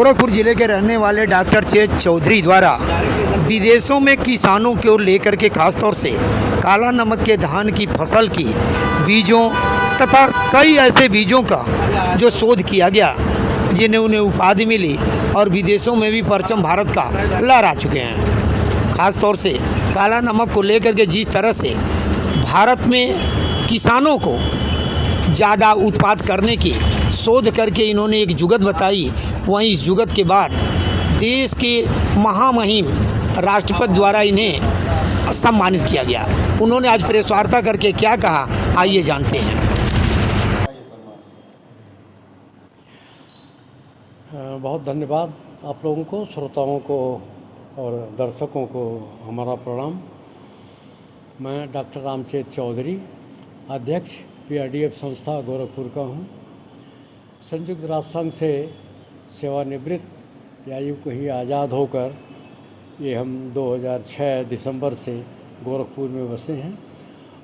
गोरखपुर जिले के रहने वाले डॉक्टर चेत चौधरी द्वारा विदेशों में किसानों की ओर लेकर के खासतौर से काला नमक के धान की फसल की बीजों तथा कई ऐसे बीजों का जो शोध किया गया जिन्हें उन्हें उपाधि मिली और विदेशों में भी परचम भारत का लहरा चुके हैं। खासतौर से काला नमक को लेकर के जिस तरह से भारत में किसानों को ज़्यादा उत्पाद करने की शोध करके इन्होंने एक जुगत बताई, वहीं इस जुगत के बाद देश के महामहिम राष्ट्रपति द्वारा इन्हें सम्मानित किया गया। उन्होंने आज प्रेस वार्ता करके क्या कहा, आइए जानते हैं। बहुत धन्यवाद आप लोगों को, श्रोताओं को और दर्शकों को हमारा प्रणाम। मैं डॉक्टर रामचेत चौधरी, अध्यक्ष PRDF संस्था गोरखपुर का हूँ। संयुक्त राष्ट्र संघ से सेवानिवृत्त या यूँ कहीं आज़ाद होकर ये हम 2006 दिसंबर से गोरखपुर में बसे हैं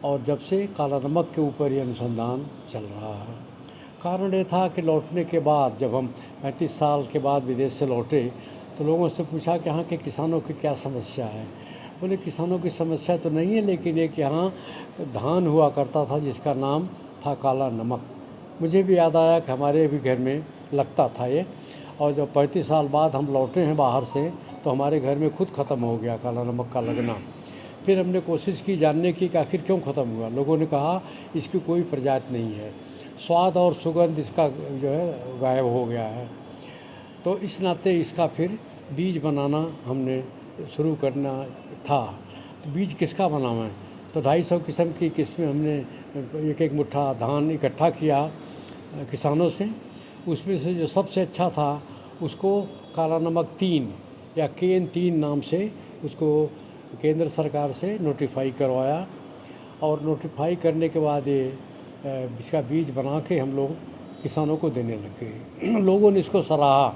और जब से काला नमक के ऊपर ये अनुसंधान चल रहा है। कारण ये था कि लौटने के बाद जब हम 35 साल के बाद विदेश से लौटे तो लोगों से पूछा कि यहाँ के किसानों की क्या समस्या है। बोले किसानों की समस्या तो नहीं है, लेकिन एक यहाँ धान हुआ करता था जिसका नाम था काला नमक। मुझे भी याद आया कि हमारे भी घर में लगता था ये, और जब 35 साल बाद हम लौटे हैं बाहर से तो हमारे घर में खुद ख़त्म हो गया काला नमक का लगना। फिर हमने कोशिश की जानने की कि आखिर क्यों ख़त्म हुआ। लोगों ने कहा इसकी कोई प्रजाति नहीं है, स्वाद और सुगंध इसका जो है गायब हो गया है। तो इस नाते इसका फिर बीज बनाना हमने शुरू करना था। तो बीज किसका बनाना है, तो 250 किस्म की किस्में हमने एक एक मुट्ठा धान इकट्ठा किया किसानों से। उसमें से जो सबसे अच्छा था उसको काला नमक 3 या केन 3 नाम से उसको केंद्र सरकार से नोटिफाई करवाया, और नोटिफाई करने के बाद ये इसका बीज बना के हम लोग किसानों को देने लग गए। लोगों ने इसको सराहा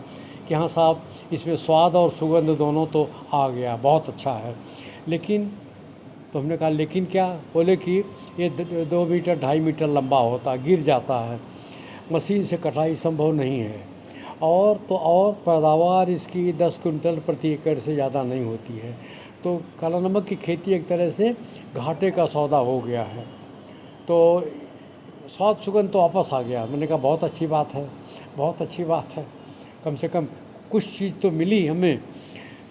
कि हाँ साहब, इसमें स्वाद और सुगंध दोनों तो आ गया, बहुत अच्छा है। लेकिन तो हमने कहा लेकिन क्या, बोले कि ये 2 मीटर 2.5 मीटर लंबा होता, गिर जाता है, मशीन से कटाई संभव नहीं है, और पैदावार इसकी 10 कुंटल प्रति एकड़ से ज़्यादा नहीं होती है। तो काला नमक की खेती एक तरह से घाटे का सौदा हो गया है। तो स्वाद सुगंध तो वापस आ गया। मैंने कहा बहुत अच्छी बात है, बहुत अच्छी बात है, कम से कम कुछ चीज़ तो मिली हमें।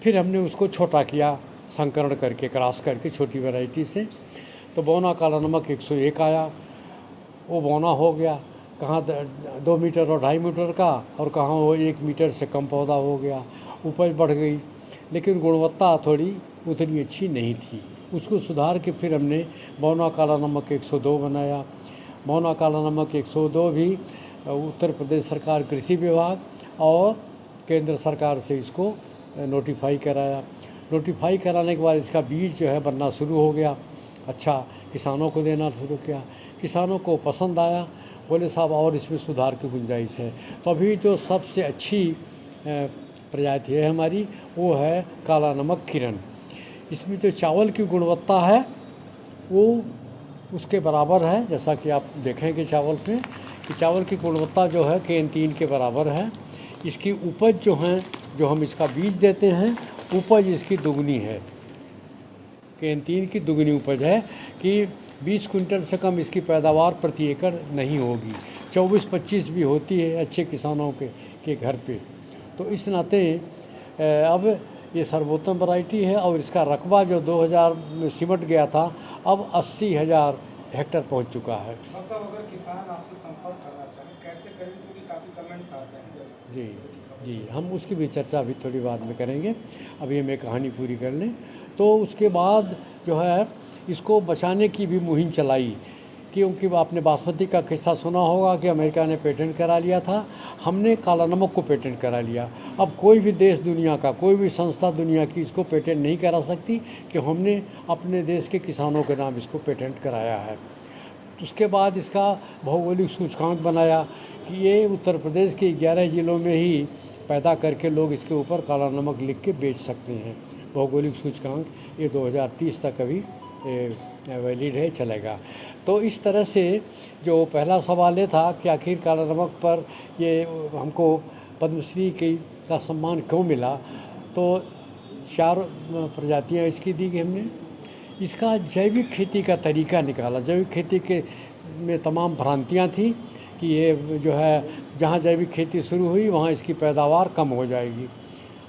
फिर हमने उसको छोटा किया, संकरण करके, क्रॉस करके छोटी वैरायटी से। तो बौना काला नमक 101 आया, वो बौना हो गया। कहाँ 2 मीटर और 2.5 मीटर का, और कहाँ वो 1 मीटर से कम पौधा हो गया। उपज बढ़ गई, लेकिन गुणवत्ता थोड़ी उतनी अच्छी नहीं थी। उसको सुधार के फिर हमने बौना काला नमक 102 बनाया। बौना काला नमक 102 भी उत्तर प्रदेश सरकार कृषि विभाग और केंद्र सरकार से इसको नोटिफाई कराया। नोटिफाई कराने के बाद इसका बीज जो है बनना शुरू हो गया। अच्छा, किसानों को देना शुरू किया, किसानों को पसंद आया, बोले साहब और इसमें सुधार की गुंजाइश है। तो अभी जो सबसे अच्छी प्रजाति है हमारी वो है काला नमक किरण। इसमें जो चावल की गुणवत्ता है वो उसके बराबर है, जैसा कि आप देखेंगे चावल में कि चावल की गुणवत्ता जो है केन 3 के बराबर है। इसकी उपज जो है, जो हम इसका बीज देते हैं, उपज इसकी दुगनी है, केन 3 की दुगनी उपज है कि 20 कुंटल से कम इसकी पैदावार प्रति एकड़ नहीं होगी। 24-25 भी होती है अच्छे किसानों के घर पे। तो इस नाते अब ये सर्वोत्तम वैरायटी है, और इसका रकबा जो 2000 में सिमट गया था अब 80,000 हेक्टेयर पहुंच चुका है। अगर किसान आपसे संपर्क करना चाहें कैसे करें, क्योंकि काफ़ी कमेंट्स आते हैं। जी, हम उसकी भी चर्चा अभी थोड़ी बाद में करेंगे। अभी हम एक कहानी पूरी कर लें। तो उसके बाद जो है इसको बचाने की भी मुहिम चलाई, क्योंकि आपने बासमती का किस्सा सुना होगा कि अमेरिका ने पेटेंट करा लिया था, हमने काला नमक को पेटेंट करा लिया। अब कोई भी देश दुनिया का, कोई भी संस्था दुनिया की इसको पेटेंट नहीं करा सकती कि हमने अपने देश के किसानों के नाम इसको पेटेंट कराया है। उसके बाद इसका भौगोलिक सूचकांक बनाया कि ये उत्तर प्रदेश के 11 ज़िलों में ही पैदा करके लोग इसके ऊपर काला नमक लिख के बेच सकते हैं। भौगोलिक सूचकांक ये 2030 तक अभी वैलिड है, चलेगा। तो इस तरह से जो पहला सवाल ये था कि आखिर काला नमक पर ये हमको पद्मश्री की का सम्मान क्यों मिला, तो 4 प्रजातियाँ इसकी दी गई हमने। इसका जैविक खेती का तरीका निकाला। जैविक खेती के में तमाम भ्रांतियाँ थी कि ये जो है जहाँ जैविक खेती शुरू हुई वहाँ इसकी पैदावार कम हो जाएगी।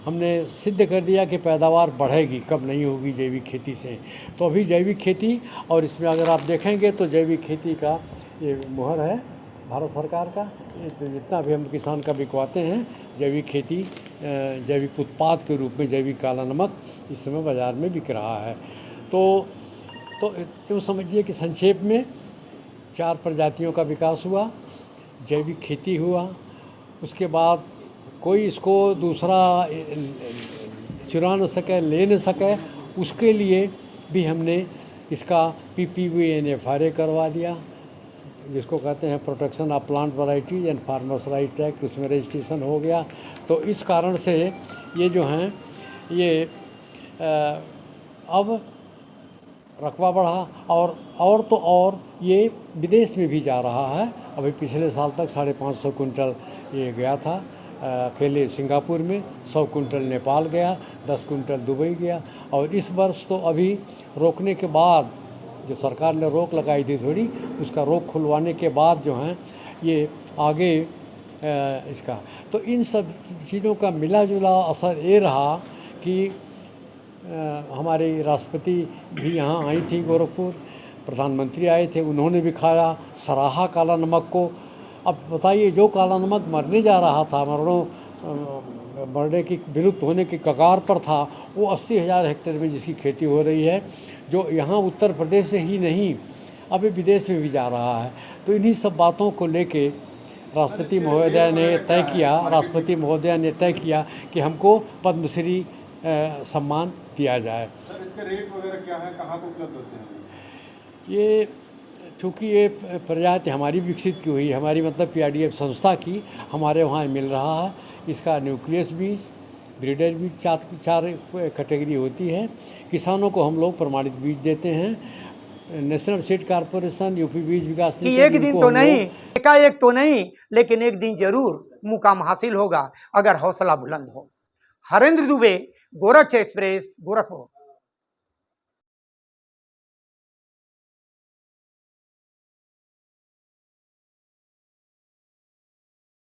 हमने सिद्ध कर दिया कि पैदावार बढ़ेगी, कम नहीं होगी जैविक खेती से। तो अभी जैविक खेती, और इसमें अगर आप देखेंगे तो जैविक खेती का ये मुहर है भारत सरकार का। ये तो जितना भी हम किसान का बिकवाते हैं जैविक खेती, जैविक उत्पाद के रूप में जैविक काला नमक इस समय बाज़ार में बिक रहा है। तो यूँ समझिए कि संक्षेप में 4 प्रजातियों का विकास हुआ, जैविक खेती हुआ, उसके बाद कोई इसको दूसरा चुरा न सके, ले न सके, उसके लिए भी हमने इसका PPVNFRA करवा दिया, जिसको कहते हैं protection of plant varieties and farmers right act, उसमें रजिस्ट्रेशन हो गया। तो इस कारण से ये जो हैं ये अब रकबा बढ़ा, और तो और ये विदेश में भी जा रहा है। अभी पिछले साल तक 550 कुंटल ये गया था अकेले सिंगापुर में, 100 कुंटल नेपाल गया, 10 कुंटल दुबई गया। और इस वर्ष तो अभी रोकने के बाद, जो सरकार ने रोक लगाई थी थोड़ी, उसका रोक खुलवाने के बाद जो है ये आगे इसका, तो इन सब चीज़ों का मिला जुला असर ये रहा कि हमारे राष्ट्रपति भी यहाँ आई थी गोरखपुर, प्रधानमंत्री आए थे, उन्होंने भी खाया, सराहा काला नमक को। अब बताइए, जो काला नमक मरने जा रहा था, मरने की विलुप्त होने की कगार पर था, वो 80,000 हेक्टेयर में जिसकी खेती हो रही है, जो यहाँ उत्तर प्रदेश से ही नहीं अभी विदेश में भी जा रहा है। तो इन्हीं सब बातों को लेके राष्ट्रपति महोदय ने तय किया कि हमको पद्मश्री सम्मान दिया जाए। सर, इसके रेट वगैरह क्या है, कहाँ पर उपलब्ध होते हैं? ये चूँकि ये प्रजाति हमारी विकसित की हुई, हमारी मतलब PRDF संस्था की, हमारे वहाँ मिल रहा है। इसका न्यूक्लियस बीज, ब्रीडर बीज, 4 कैटेगरी होती है। किसानों को हम लोग प्रमाणित बीज देते हैं। नेशनल सीड कॉर्पोरेशन, UP बीज विकास कि एक दिन तो नहीं, एकाएक तो नहीं, लेकिन एक दिन जरूर मुकाम हासिल होगा अगर हौसला बुलंद हो। हरेंद्र दुबे, गोरक्ष एक्सप्रेस, गोरखपुर।